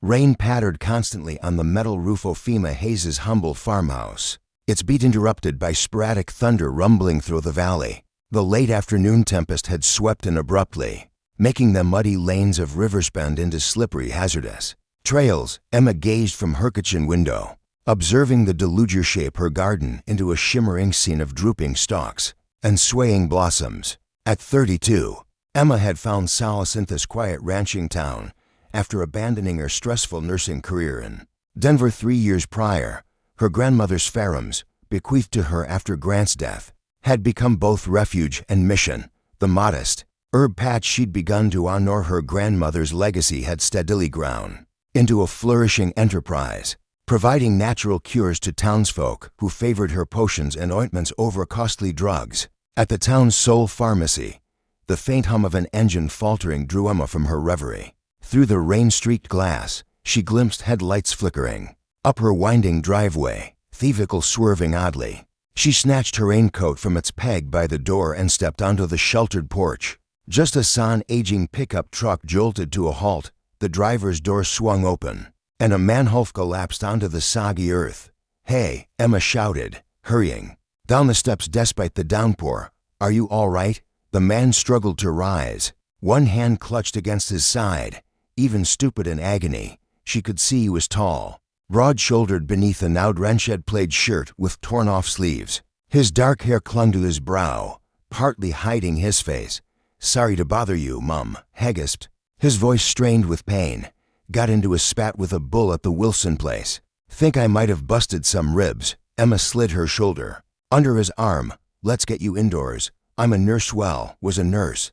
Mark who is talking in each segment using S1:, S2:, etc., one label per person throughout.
S1: Rain pattered constantly on the metal roof of Fema Hayes' humble farmhouse, its beat interrupted by sporadic thunder rumbling through the valley. The late afternoon tempest had swept in abruptly, making the muddy lanes of Riversbend into slippery, hazardous trails. Emma gazed from her kitchen window, observing the deluge shape her garden into a shimmering scene of drooping stalks and swaying blossoms. At 32, Emma had found solace in this quiet ranching town after abandoning her stressful nursing career in Denver 3 years prior. Her grandmother's farms, bequeathed to her after Grant's death, had become both refuge and mission. The modest herb patch she'd begun to honor her grandmother's legacy had steadily grown into a flourishing enterprise, providing natural cures to townsfolk who favored her potions and ointments over costly drugs. At the town's sole pharmacy, the faint hum of an engine faltering drew Emma from her reverie. Through the rain-streaked glass, she glimpsed headlights flickering up her winding driveway, the vehicle swerving oddly. She snatched her raincoat from its peg by the door and stepped onto the sheltered porch. Just as an aging pickup truck jolted to a halt, the driver's door swung open, and a manhole collapsed onto the soggy earth. "Hey," Emma shouted, hurrying down the steps despite the downpour. "Are you all right?" The man struggled to rise, one hand clutched against his side. Even stupid in agony, she could see he was tall, broad-shouldered beneath a now drenched plaid shirt with torn-off sleeves. His dark hair clung to his brow, partly hiding his face. "Sorry to bother you, Mum," he gasped, his voice strained with pain. "Got into a spat with a bull at the Wilson place. Think I might have busted some ribs." Emma slid her shoulder under his arm. "Let's get you indoors. I'm a nurse." Was a nurse.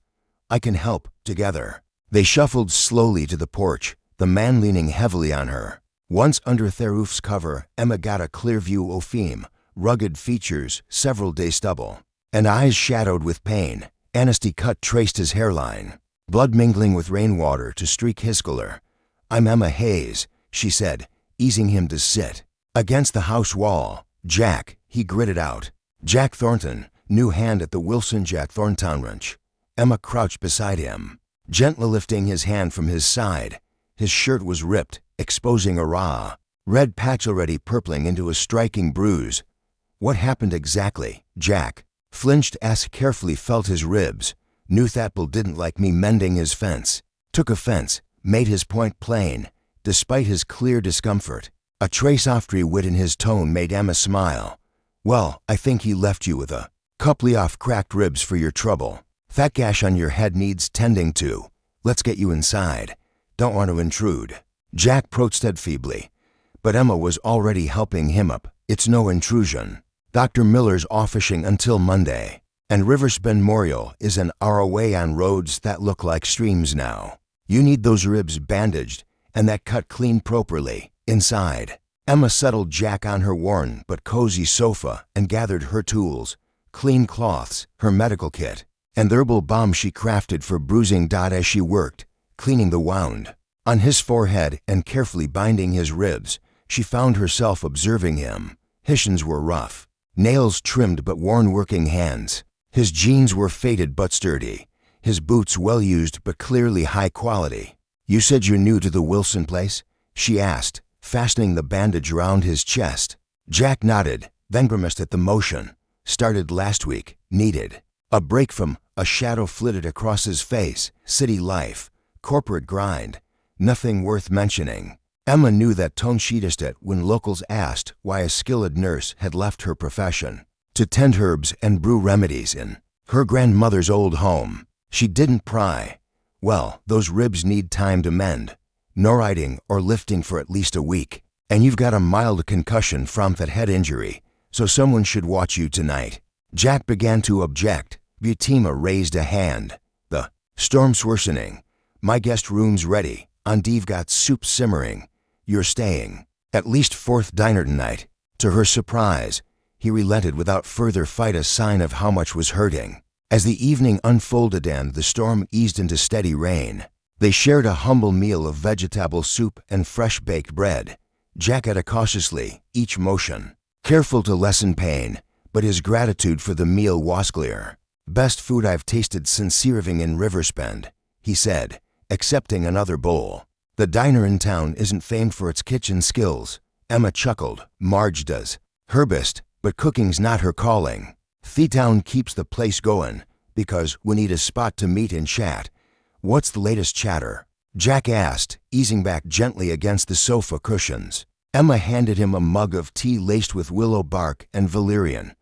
S1: "I can help." Together, they shuffled slowly to the porch, the man leaning heavily on her. Once under the roof's cover, Emma got a clear view of him, rugged features, several-day stubble, and eyes shadowed with pain. An nasty cut traced his hairline, blood mingling with rainwater to streak his color. "I'm Emma Hayes," she said, easing him to sit against the house wall. "Jack," he gritted out. "Jack Thornton, new hand at the Wilson Jack Thornton Ranch." Emma crouched beside him, gently lifting his hand from his side. His shirt was ripped, exposing a raw red patch already purpling into a striking bruise. "What happened exactly?" Jack flinched as carefully felt his ribs. "Knew Thatbull didn't like me mending his fence." Took offense, made his point plain, despite his clear discomfort. A trace of wit in his tone made Emma smile. "Well, I think he left you with a couple of cracked ribs for your trouble. That gash on your head needs tending to. Let's get you inside. Don't want to intrude." Jack protested feebly, but Emma was already helping him up. "It's no intrusion. Dr. Miller's offishing until Monday, and Riversbend Memorial is an hour away on roads that look like streams now. You need those ribs bandaged and that cut cleaned properly inside." Emma settled Jack on her worn but cozy sofa and gathered her tools, clean cloths, her medical kit, and the herbal balm she crafted for bruising. As she worked, cleaning the wound on his forehead and carefully binding his ribs, she found herself observing him. His hands were rough, nails trimmed but worn working hands. His jeans were faded but sturdy, his boots well used but clearly high quality. "You said you're new to the Wilson place?" she asked, fastening the bandage around his chest. Jack nodded, then grimaced at the motion. "Started last week. Needed a break from." A shadow flitted across his face. "City life, corporate grind, nothing worth mentioning." Emma knew that tone sheetest it when locals asked why a skilled nurse had left her profession to tend herbs and brew remedies in her grandmother's old home. She didn't pry. "Well, those ribs need time to mend. No riding or lifting for at least a week. And you've got a mild concussion from that head injury, so someone should watch you tonight." Jack began to object. Butima raised a hand. "The storm's worsening. My guest room's ready. And I've got soup simmering. You're staying at least fourth diner tonight." To her surprise, he relented without further fight, a sign of how much was hurting. As the evening unfolded and the storm eased into steady rain, they shared a humble meal of vegetable soup and fresh-baked bread. Jack ate cautiously, each motion careful to lessen pain, but his gratitude for the meal was clear. "Best food I've tasted since arriving in Riversbend," he said, accepting another bowl. The diner in town isn't famed for its kitchen skills. Emma chuckled. Marge does. Herbist, but cooking's not her calling. Thetown keeps the place going because we need a spot to meet and chat. What's the latest chatter? Jack asked, easing back gently against the sofa cushions. Emma handed him a mug of tea laced with willow bark and valerian.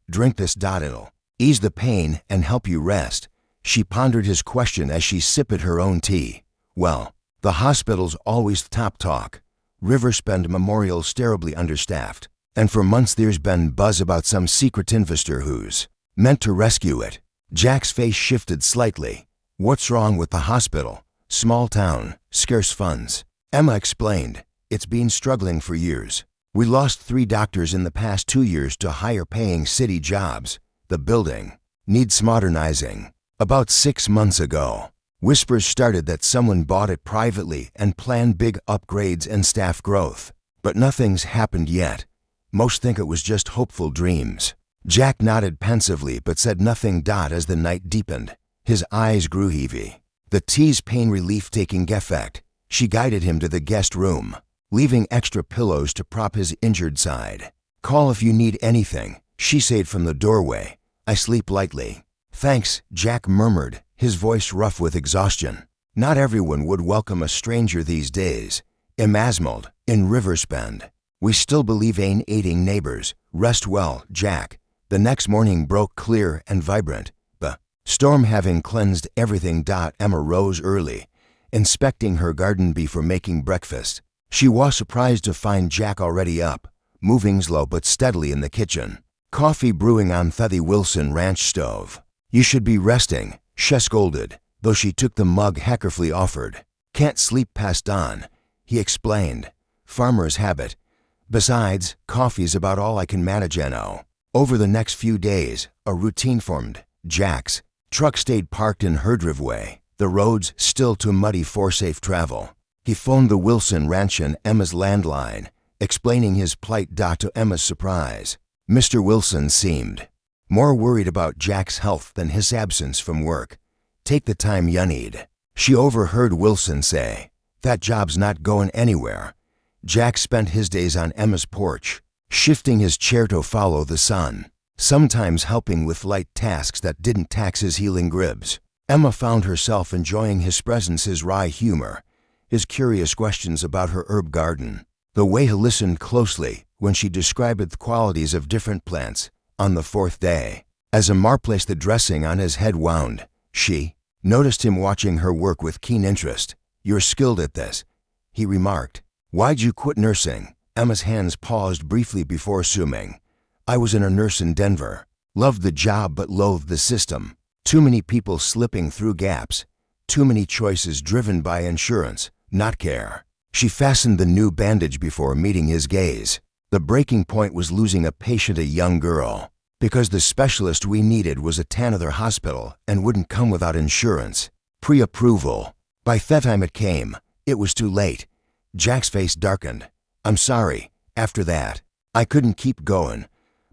S1: Drink this. It'll ease the pain and help you rest. She pondered his question as she sipped her own tea. Well, the hospital's always top talk. Riversbend Memorial's terribly understaffed, and for months there's been buzz about some secret investor who's meant to rescue it. Jack's face shifted slightly. What's wrong with the hospital? Small town, scarce funds. Emma explained. It's been struggling for years. We lost 3 doctors in the past 2 years to higher-paying city jobs. The building needs modernizing. About 6 months ago, whispers started that someone bought it privately and planned big upgrades and staff growth. But nothing's happened yet. Most think it was just hopeful dreams. Jack nodded pensively but said nothing. As the night deepened, his eyes grew heavy. The tea's pain relief taking effect, she guided him to the guest room, leaving extra pillows to prop his injured side. Call if you need anything, she said from the doorway. I sleep lightly. Thanks, Jack murmured, his voice rough with exhaustion. Not everyone would welcome a stranger these days. Emasmald, in Riversbend. We still believe in aiding neighbors. Rest well, Jack. The next morning broke clear and vibrant, the storm having cleansed everything. Emma rose early, inspecting her garden before making breakfast. She was surprised to find Jack already up, moving slow but steadily in the kitchen. Coffee brewing on the Wilson ranch stove. You should be resting, she scolded, though she took the mug he carefully offered. Can't sleep past dawn, he explained. Farmer's habit. Besides, coffee's about all I can manage. Over the next few days, a routine formed. Jack's truck stayed parked in her driveway, the roads still too muddy for safe travel. He phoned the Wilson ranch and Emma's landline, explaining his plight. To Emma's surprise, Mr. Wilson seemed more worried about Jack's health than his absence from work. Take the time you need, she overheard Wilson say. That job's not going anywhere. Jack spent his days on Emma's porch, shifting his chair to follow the sun, sometimes helping with light tasks that didn't tax his healing ribs. Emma found herself enjoying his presence, his wry humor, his curious questions about her herb garden, the way he listened closely when she described the qualities of different plants. On the 4th day, as Amar placed the dressing on his head wound, she noticed him watching her work with keen interest. You're skilled at this, he remarked. Why'd you quit nursing? Emma's hands paused briefly before assuming. I was a nurse in Denver. Loved the job but loathed the system. Too many people slipping through gaps. Too many choices driven by insurance, not care. She fastened the new bandage before meeting his gaze. The breaking point was losing a patient, a young girl, because the specialist we needed was at another hospital and wouldn't come without insurance. Pre-approval. By the time it came, it was too late. Jack's face darkened. I'm sorry. After that, I couldn't keep going.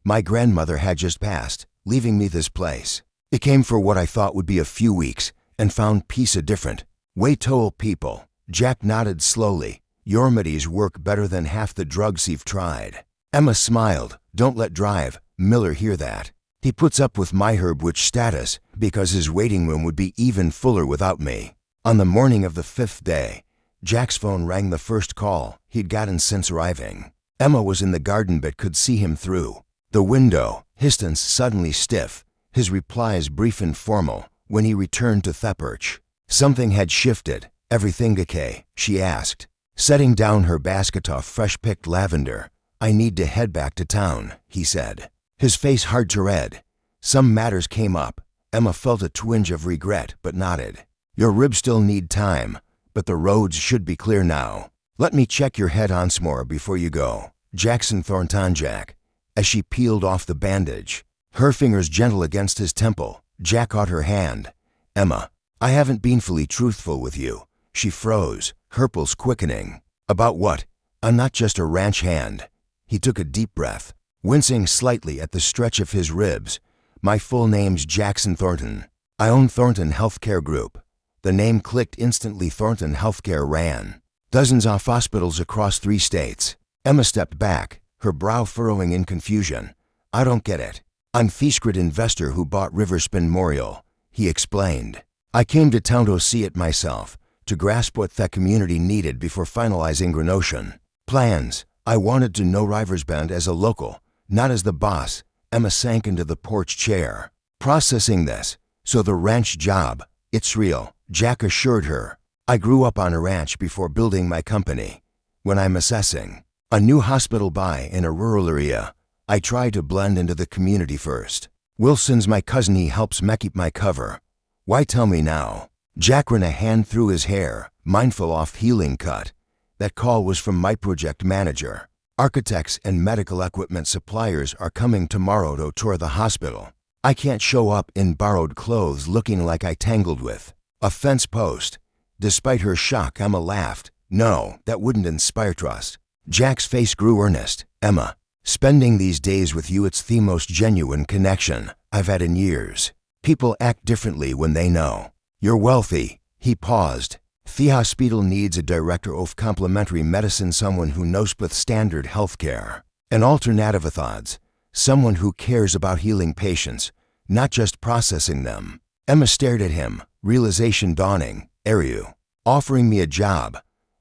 S1: My grandmother had just passed, leaving me this place. It came for what I thought would be a few weeks and found peace a different way. Told people. Jack nodded slowly. Your remedies work better than half the drugs you've tried. Emma smiled. Don't let Drive Miller hear that. He puts up with my herb witch status because his waiting room would be even fuller without me. On the morning of the 5th day, Jack's phone rang, the first call he'd gotten since arriving. Emma was in the garden but could see him through the window, his stance suddenly stiff, his replies brief and formal. When he returned to the perch, something had shifted. Everything okay? She asked, setting down her basket of fresh-picked lavender. I need to head back to town, he said, his face hard to read. Some matters came up. Emma felt a twinge of regret but nodded. Your ribs still need time, but the roads should be clear now. Let me check your head once more before you go. Jackson Thornton. Jack, as she peeled off the bandage, her fingers gentle against his temple. Jack caught her hand. Emma, I haven't been fully truthful with you. She froze, her pulse quickening. About what? I'm not just a ranch hand. He took a deep breath, wincing slightly at the stretch of his ribs. My full name's Jackson Thornton. I own Thornton Healthcare Group. The name clicked instantly. Thornton Healthcare ran Dozens of hospitals across 3 states. Emma stepped back, her brow furrowing in confusion. I don't get it. I'm Fiskrit investor who bought Riversbend Memorial, he explained. I came to town to see it myself, to grasp what that community needed before finalizing Grenotion. Plans. I wanted to know Riversbend as a local, not as the boss. Emma sank into the porch chair. Processing this. So the ranch job, it's real, Jack assured her. I grew up on a ranch before building my company. When I'm assessing a new hospital buy in a rural area, I try to blend into the community first. Wilson's my cousin, he helps me keep my cover. Why tell me now? Jack ran a hand through his hair, mindful of healing cut. That call was from my project manager. Architects and medical equipment suppliers are coming tomorrow to tour the hospital. I can't show up in borrowed clothes looking like I tangled with a fence post. Despite her shock, Emma laughed. No, that wouldn't inspire trust. Jack's face grew earnest. Emma, spending these days with you, it's the most genuine connection I've had in years. People act differently when they know. You're wealthy. He paused. The hospital needs a director of complementary medicine, someone who knows with standard healthcare. An alternative methods, someone who cares about healing patients, not just processing them. Emma stared at him, realization dawning. Are you offering me a job?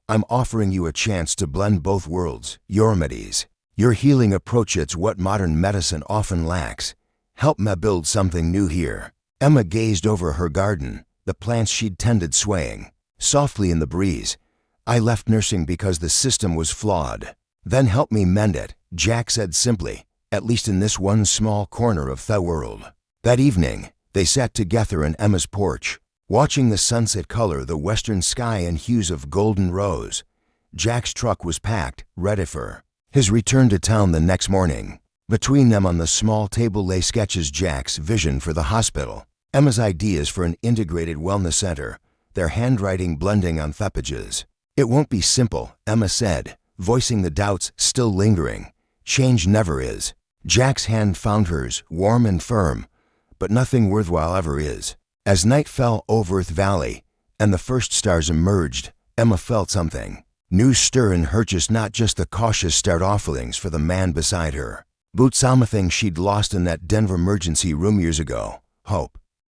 S1: I'm offering you a chance to blend both worlds. Your remedies, your healing approach, it's what modern medicine often lacks. Help me build something new here. Emma gazed over her garden, the plants she'd tended swaying softly in the breeze. I left nursing because the system was flawed. Then help me mend it, Jack said simply, at least in this one small corner of the world. That evening, they sat together in Emma's porch, watching the sunset color the western sky in hues of golden rose. Jack's truck was packed, ready for his return to town the next morning. Between them on the small table lay sketches, Jack's vision for the hospital, Emma's ideas for an integrated wellness center, their handwriting blending on the pages. It won't be simple, Emma said, voicing the doubts still lingering. Change never is. Jack's hand found hers, warm and firm, but nothing worthwhile ever is. As night fell over the valley and the first stars emerged, Emma felt something new stir in her chest, not just the cautious start offerings for the man beside her, but something she'd lost in that Denver emergency room years ago. Hope.